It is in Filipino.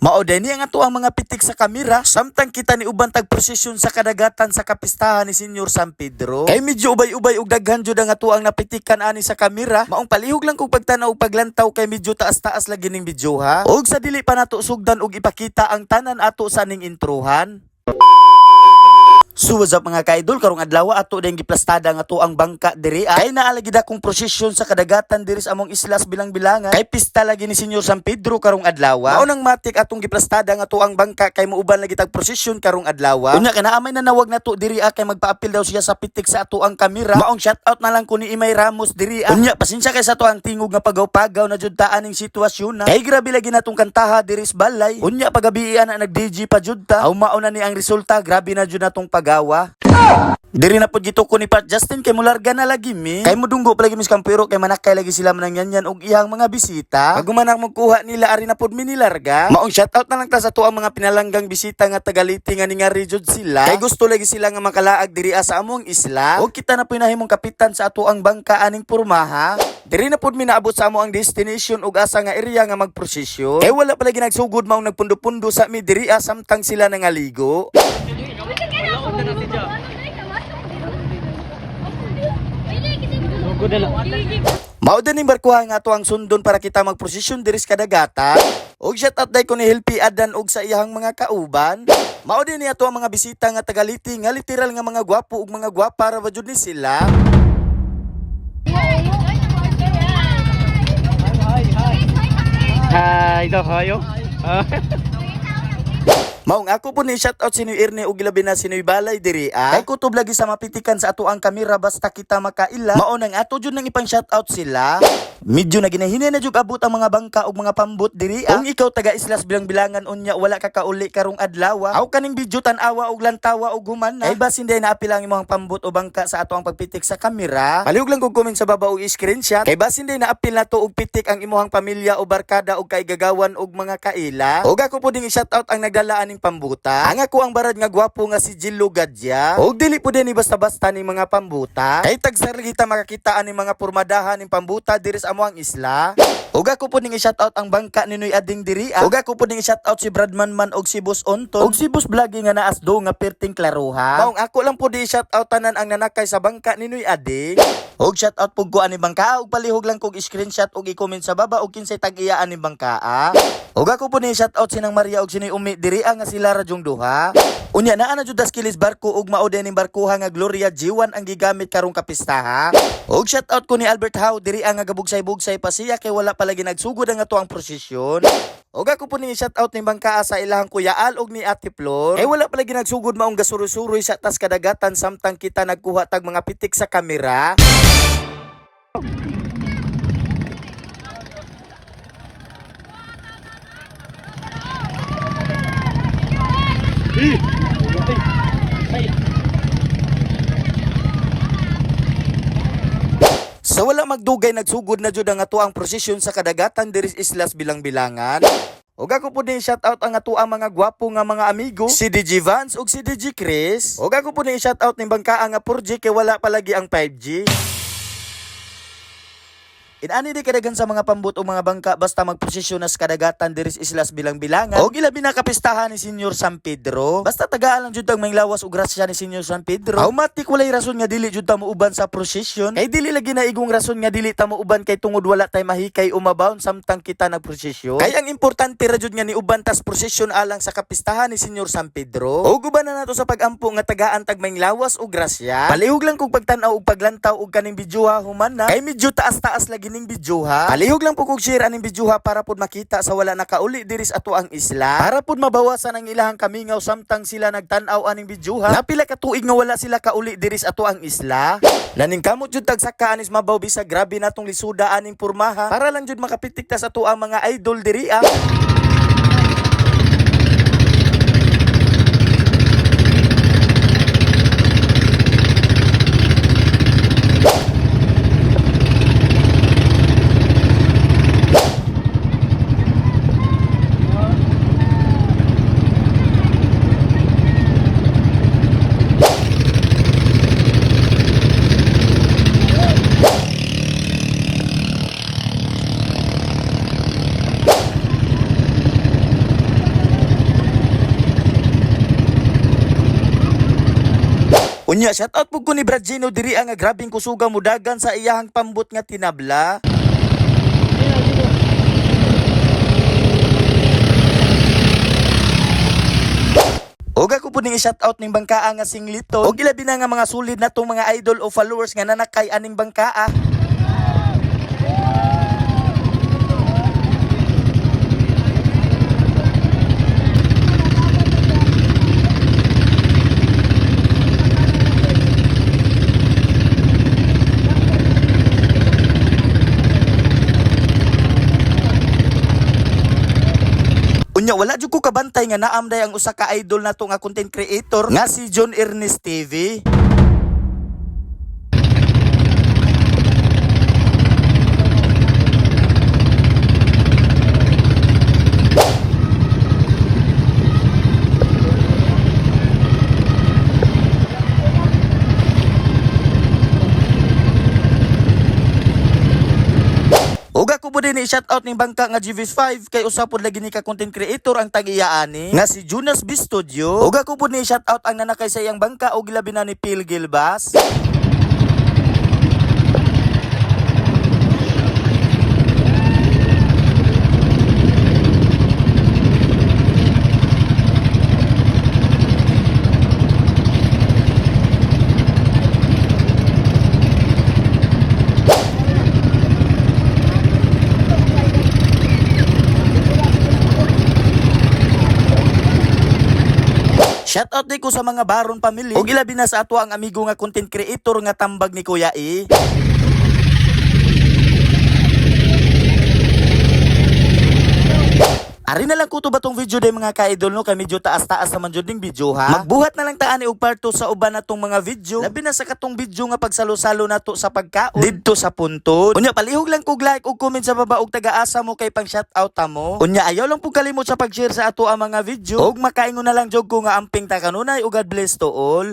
Mao din ni ang ato ang mga pitik sa kamera samtang kita ni uban tag prosesyon sa kadagatan sa kapistahan ni Senyor San Pedro. Kay medyo ubay-ubay ug daghan jud ang ato ang napitikan ani sa kamera. Maong palihog lang kog pagtanaw ug paglantaw kay medyo taas-taas lagi ning video ha. Og sa dili pa nato sugdan og ipakita ang tanan ato sa ning introhan. So what's up mga ka-idol, karong adlaw ato ding giplastada nga to ang bangka diri kay naalagi akong prosesyon sa kadagatan diri sa among islas bilang-bilangan kay pista lagi ni Senyor San Pedro karong adlaw. Mao nang matik atong giplastada nga to ang bangka kay muuban lagi tag prosesyon karong adlaw. Unya kay naamay na nawag nato diri kay magpaapil daw siya sa pitik sa ato ang kamera. Maong shoutout na lang ko ni Imay Ramos diri. Unya pasensya kay sa to ang tingog nga pagaw-pagaw na jud taan ning sitwasyon na. Kay grabe lagi natong kantaha diri sa balay. Unya pagabi na nag-DJ pa jud ta. Aw mao na ni ang resulta, grabe na jud natong pagawa. Diri na pud gito ko ni Pat Justin kay mularga na lagi mi. Kay mudunggo pa lagi mis kampero kay manakay lagi sila manangyanyan og iyang mga bisita. Pag gumanak magkuha nila ari na pud mi nilarga. Maong shoutout na lang ta sa to ang mga pinalanggang bisita nga tagaliti nga ningari jud sila. Kay gusto lagi sila nga makalaag diri sa among isla. Og kita na pinahimong kapitan sa ato ang bangka aning pormaha. Diri na pud mi naabot sa amo ang destination ug asa nga area nga magprosesyon. Kay wala pa lagi nagsugod maong nagpundo-pundo sa mi diri samtang sila nangaligo. Mao din ning barkuha nga ato ang sundon para kita magprosesyon diri sa kadagatan. Og shoutout day ko ni Hilpi Adan og sa iyang mga kauban. Mao din ni ato ang mga bisita nga tagaliti nga literal nga mga gwapo ug mga gwapa ra jud ni sila. Hi, daw kayo. Maong ako po ni shoutout si Noy Erne ug ilabi na si Noy Balay diri Kay kutob lagi sa mapitikan sa ato ang kamera basta kita makaila. Mao nang ato jud nang ipang shoutout sila. Medyo na ginahinay na jud abot ang mga bangka ug mga pambot diri Kung ikaw taga islas bilang-bilangan unya wala ka kauli karong adlaw. Aw kaning video tan-awa ug lantawa ug humana. Ay basin day na apil ang imong pambot o bangka sa ato ang pagpitik sa kamera. Palihog lang kog comment sa baba og screenshot. Kay basin day na apil nato og pitik ang imong pamilya o barkada og kaigagawan og mga kaila. Og ako po ding i-shoutout ang nagdala aning pambuta. Ang ako ang barad nga gwapo nga si Jillo Gadya. Og dili po din ni basta-basta ni mga pambuta. Kay tagsar kita makakita ani mga pormadahan ning pambuta diri sa amo ang isla. Og ako po ning i-shoutout ang bangka ni Noy Ading diri Og ako po ning i-shoutout si Bradman Man og si Boss Onton og si Boss Vlogging nga naasdo nga perting klaruha. Maong ako lang po di i-shoutout tanan ang nanakay sa bangka ni Noy Ading. Og shoutout pug ko ani bangka og palihog lang kog screenshot og i-comment sa baba og kinsay tag-iya ani bangka. Og ako po ni shoutout sinang Maria og sinay Umi diri nga sila radyong duha. Unya naa na jud das kilis barko ug mao din ning barkuha nga Gloria G1 ang gigamit karong kapistaha. Og shoutout ko ni Albert Howe diri nga gabugsay-bugsay pa siya kay wala pa lagi nagsugod ang ato ang prosesyon. Og ako po ni shoutout ni bangka sa ilahang Kuya Al og ni Ate Flor. Kay wala pa lagi nagsugod maong gasuroy-suroy sa tas kadagatan samtang kita nagkuha tag mga pitik sa kamera. Sa wala magdugay nagsugod na jud ang ato ang prosesyon sa kadagatan diri sa islas bilang-bilangan. Og ako po din shoutout ang ato ang mga gwapo nga mga amigo, si DJ Vance ug si DJ Chris. Og ako po din shoutout ning bangka nga 4G kay wala pa lagi ang 5G. Inani di kadagan sa mga pambut o mga bangka basta magprosesyon sa kadagatan diri sa islas bilang-bilangan. Og ilabi na kapistahan ni Senyor San Pedro. Basta tagaan lang jud ang may lawas ug grasya ni Senyor San Pedro. Automatic walay rason nga dili jud ta muuban sa prosesyon. Kay dili lagi na igong rason nga dili ta muuban kay tungod wala tay mahikay umabawon samtang kita nagprosesyon. Kay ang importante ra jud nga ni uban tas prosesyon alang sa kapistahan ni Senyor San Pedro. Og uban na nato sa pagampo nga tagaan tag may lawas ug grasya. Palihog lang kog pagtan-aw ug paglantaw og kaning video ha humana. Kay medyo taas-taas lagi ning video ha. Palihog lang po kog share aning video ha para pud makita sa wala nakauli diri sa ato ang isla. Para pud mabawasan ang ilahang kamingaw samtang sila nagtan-aw aning video ha. Napila ka tuig nga wala sila kauli diri sa ato ang isla. Laning kamot jud tag saka anis mabaw bisag grabe natong lisuda aning pormaha para lang jud makapitik ta sa ato ang mga idol diri Unya, shoutout po ko ni Brad Gino diri nga grabing kusuga mudagan sa iyahang pambot nga tinabla. Og ako po ning shoutout ning bangkaa nga singliton. Og ilabi na nga mga sulid na tong mga idol o followers nga nanakay aning bangkaa. Unya, wala jud ko kabantay nga naamday ang usa ka idol nato nga content creator nga si John Ernest TV. Og ako po din i-shoutout ning bangka nga GV5 kay usapod lagi ni ka content creator ang tag-iyaani nga si Jonas B Studio. Og ako po ni shoutout ang nanakay sa iyang bangka og labi na ni Phil Gilbas. Shoutout din ko sa mga Baron family. Og ilabi na sa ato ang amigo nga content creator nga tambag ni Kuya E. Ari na lang ko to batong video day mga ka-idol no, kay medyo taas-taas naman jud ning video ha. Magbuhat na lang taani og part 2 sa uban natong mga video. Labi na sa katong video nga pagsalo-salo nato sa pagkaon didto sa puntod. Unya, palihog lang kog like ug comment sa baba og taga-asa mo kay pang shoutout ta mo. Unya, ayaw lang pug kalimot sa pag-share sa ato ang mga video. Og makaingon na lang jud ko nga amping ta kanunay ug God bless to all.